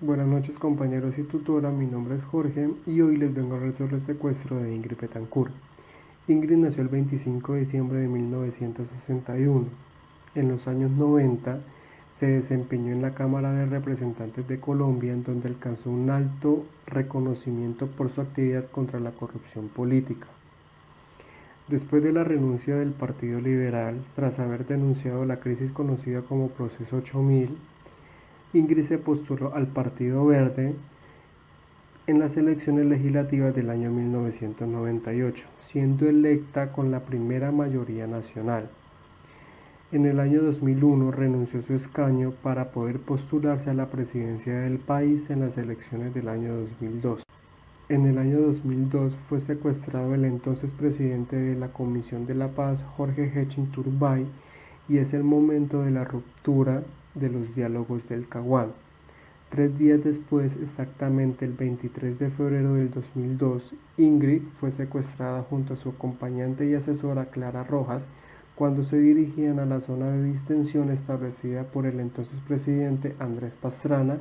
Buenas noches compañeros y tutora, mi nombre es Jorge y hoy les vengo a hablar sobre el secuestro de Ingrid Betancourt. Ingrid nació el 25 de diciembre de 1961. En los años 90 se desempeñó en la Cámara de Representantes de Colombia, en donde alcanzó un alto reconocimiento por su actividad contra la corrupción política. Después de la renuncia del Partido Liberal, tras haber denunciado la crisis conocida como Proceso 8000, Ingrid se postuló al Partido Verde en las elecciones legislativas del año 1998, siendo electa con la primera mayoría nacional. En el año 2001 renunció a su escaño para poder postularse a la presidencia del país en las elecciones del año 2002. En el año 2002 fue secuestrado el entonces presidente de la Comisión de la Paz, Jorge Hechin Turbay, y es el momento de la ruptura de los diálogos del Caguán. 3 días después, exactamente el 23 de febrero del 2002, Ingrid fue secuestrada junto a su acompañante y asesora Clara Rojas cuando se dirigían a la zona de distensión establecida por el entonces presidente Andrés Pastrana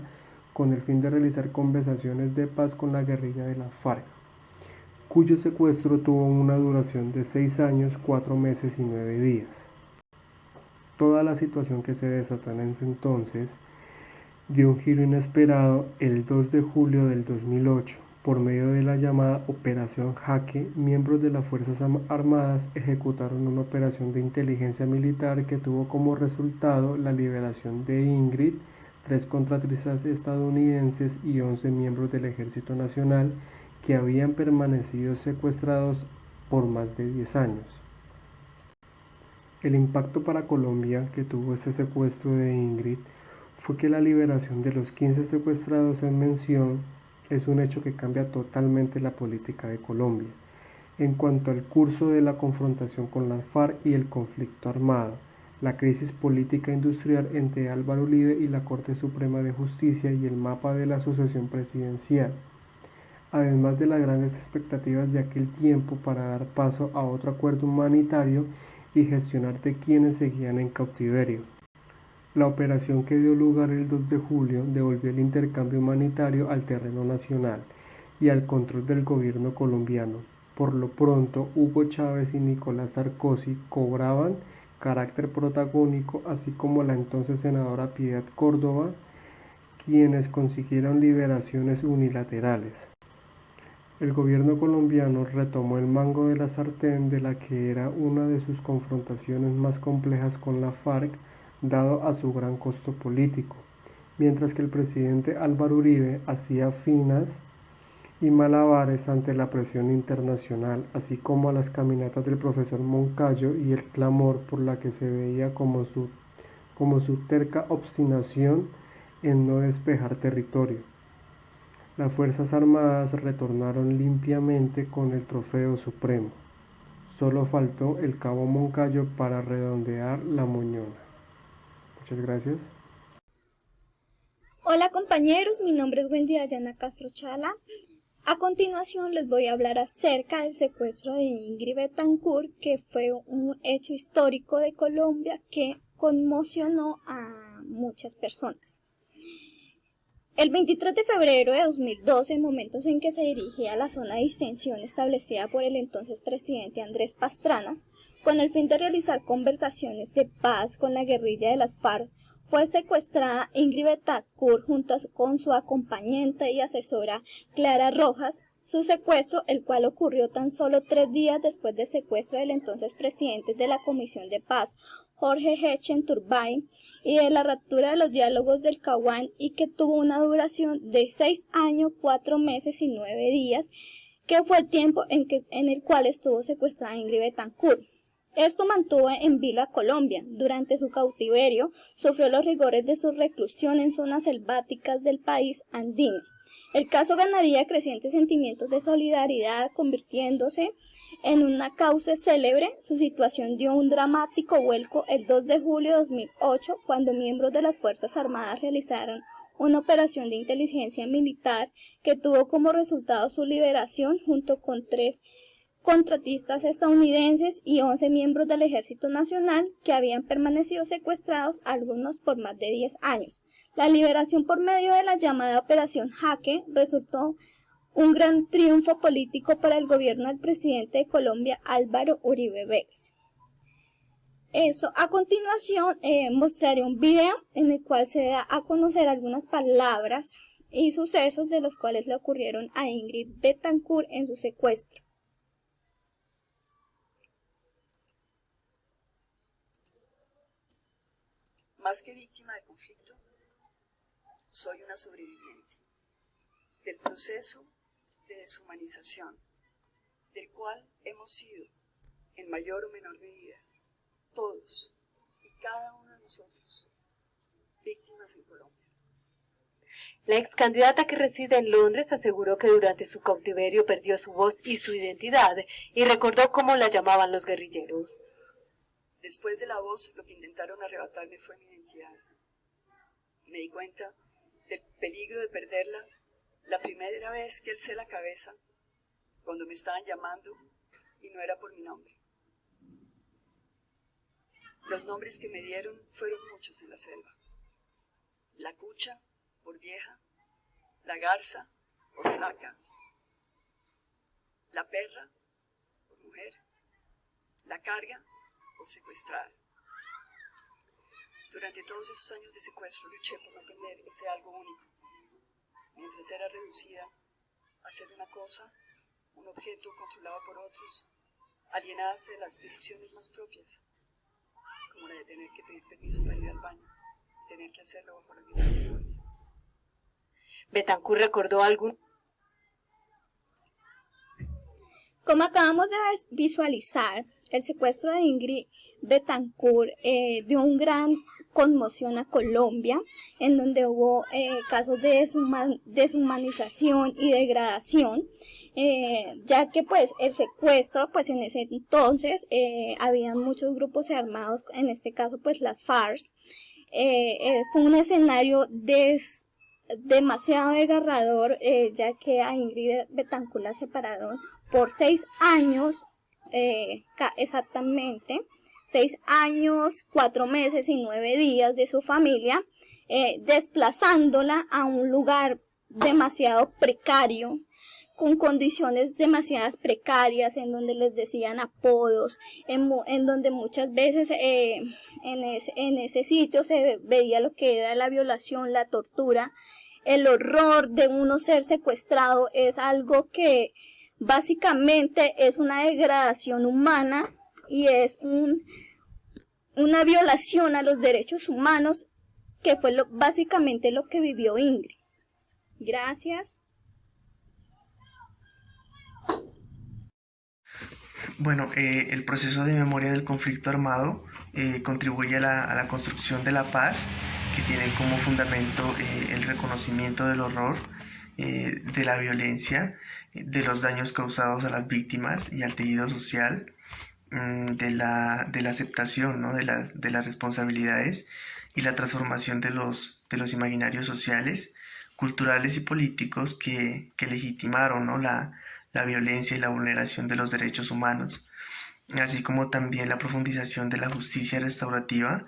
con el fin de realizar conversaciones de paz con la guerrilla de la FARC, cuyo secuestro tuvo una duración de 6 años, 4 meses y 9 días. Toda la situación que se desató en ese entonces dio un giro inesperado el 2 de julio del 2008. Por medio de la llamada Operación Jaque, miembros de las Fuerzas Armadas ejecutaron una operación de inteligencia militar que tuvo como resultado la liberación de Ingrid, 3 contratistas estadounidenses y 11 miembros del Ejército Nacional que habían permanecido secuestrados por más de 10 años. El impacto para Colombia que tuvo este secuestro de Ingrid fue que la liberación de los 15 secuestrados en mención es un hecho que cambia totalmente la política de Colombia en cuanto al curso de la confrontación con las FARC y el conflicto armado, la crisis política industrial entre Álvaro Uribe y la Corte Suprema de Justicia y el mapa de la sucesión presidencial, además de las grandes expectativas de aquel tiempo para dar paso a otro acuerdo humanitario y gestionar de quienes seguían en cautiverio. La operación que dio lugar el 2 de julio devolvió el intercambio humanitario al terreno nacional y al control del gobierno colombiano. Por lo pronto, Hugo Chávez y Nicolás Sarkozy cobraban carácter protagónico, así como la entonces senadora Piedad Córdoba, quienes consiguieron liberaciones unilaterales. El gobierno colombiano retomó el mango de la sartén de la que era una de sus confrontaciones más complejas con la FARC, dado a su gran costo político, mientras que el presidente Álvaro Uribe hacía finas y malabares ante la presión internacional, así como a las caminatas del profesor Moncayo y el clamor por la que se veía como su terca obstinación en no despejar territorio. Las Fuerzas Armadas retornaron limpiamente con el trofeo supremo. Solo faltó el cabo Moncayo para redondear la moñona. Muchas gracias. Hola compañeros, mi nombre es Wendy Dayana Castro Chala. A continuación les voy a hablar acerca del secuestro de Ingrid Betancourt, que fue un hecho histórico de Colombia que conmocionó a muchas personas. El 23 de febrero de 2012, en momentos en que se dirigía a la zona de distensión establecida por el entonces presidente Andrés Pastrana, con el fin de realizar conversaciones de paz con la guerrilla de las FARC, fue secuestrada Ingrid Betancourt junto con su acompañante y asesora Clara Rojas. Su secuestro, el cual ocurrió tan solo 3 días después del secuestro del entonces presidente de la Comisión de Paz, Jorge Hechin Turbay, y de la ruptura de los diálogos del Caguán, y que tuvo una duración de 6 años, 4 meses y 9 días, que fue el tiempo en el cual estuvo secuestrada Ingrid Betancourt. Esto mantuvo en vilo a Colombia. Durante su cautiverio, sufrió los rigores de su reclusión en zonas selváticas del país andino. El caso ganaría crecientes sentimientos de solidaridad, convirtiéndose en una causa célebre. Su situación dio un dramático vuelco el 2 de julio de 2008, cuando miembros de las Fuerzas Armadas realizaron una operación de inteligencia militar que tuvo como resultado su liberación junto con 3 contratistas estadounidenses y 11 miembros del Ejército Nacional que habían permanecido secuestrados, algunos por más de 10 años. La liberación por medio de la llamada Operación Jaque resultó un gran triunfo político para el gobierno del presidente de Colombia, Álvaro Uribe Vélez. A continuación mostraré un video en el cual se da a conocer algunas palabras y sucesos de los cuales le ocurrieron a Ingrid Betancourt en su secuestro. Más que víctima de conflicto, soy una sobreviviente del proceso de deshumanización, del cual hemos sido, en mayor o menor medida, todos y cada uno de nosotros, víctimas en Colombia. La ex candidata que reside en Londres aseguró que durante su cautiverio perdió su voz y su identidad y recordó cómo la llamaban los guerrilleros. Después de la voz, lo que intentaron arrebatarme fue mi identidad. Me di cuenta del peligro de perderla la primera vez que alcé la cabeza, cuando me estaban llamando y no era por mi nombre. Los nombres que me dieron fueron muchos en la selva. La cucha, por vieja, la garza, por flaca, la perra, por mujer, la carga, por secuestrada. Durante todos esos años de secuestro luché por no perder ese algo único, mientras era reducida a ser una cosa, un objeto controlado por otros, alienada de las decisiones más propias, como la de tener que pedir permiso para ir al baño, y tener que hacerlo bajo la mirada de guardia. Betancourt recordó algún. Como acabamos de visualizar, el secuestro de Ingrid Betancourt dio un gran conmoción a Colombia, en donde hubo casos de deshumanización y degradación, ya que pues el secuestro, pues en ese entonces habían muchos grupos armados, en este caso pues las FARC. Fue un escenario demasiado desgarrador, ya que a Ingrid Betancourt la separaron por 6 años, exactamente 6 años, 4 meses y 9 días de su familia, desplazándola a un lugar demasiado precario, con condiciones demasiadas precarias, en donde les decían apodos, en donde muchas veces en ese sitio se veía lo que era la violación, la tortura. El horror de uno ser secuestrado es algo que básicamente es una degradación humana y es una violación a los derechos humanos, que fue básicamente lo que vivió Ingrid. Gracias. Bueno, el proceso de memoria del conflicto armado contribuye a la construcción de la paz, que tiene como fundamento el reconocimiento del horror, de la violencia, de los daños causados a las víctimas y al tejido social, de la aceptación, ¿no?, de las responsabilidades y la transformación de los imaginarios sociales, culturales y políticos que legitimaron, ¿no?, la violencia y la vulneración de los derechos humanos, así como también la profundización de la justicia restaurativa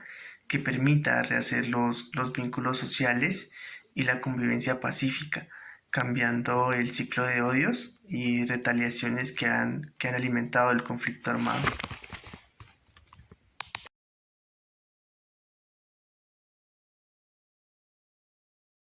que permita rehacer los vínculos sociales y la convivencia pacífica, cambiando el ciclo de odios y retaliaciones que han alimentado el conflicto armado.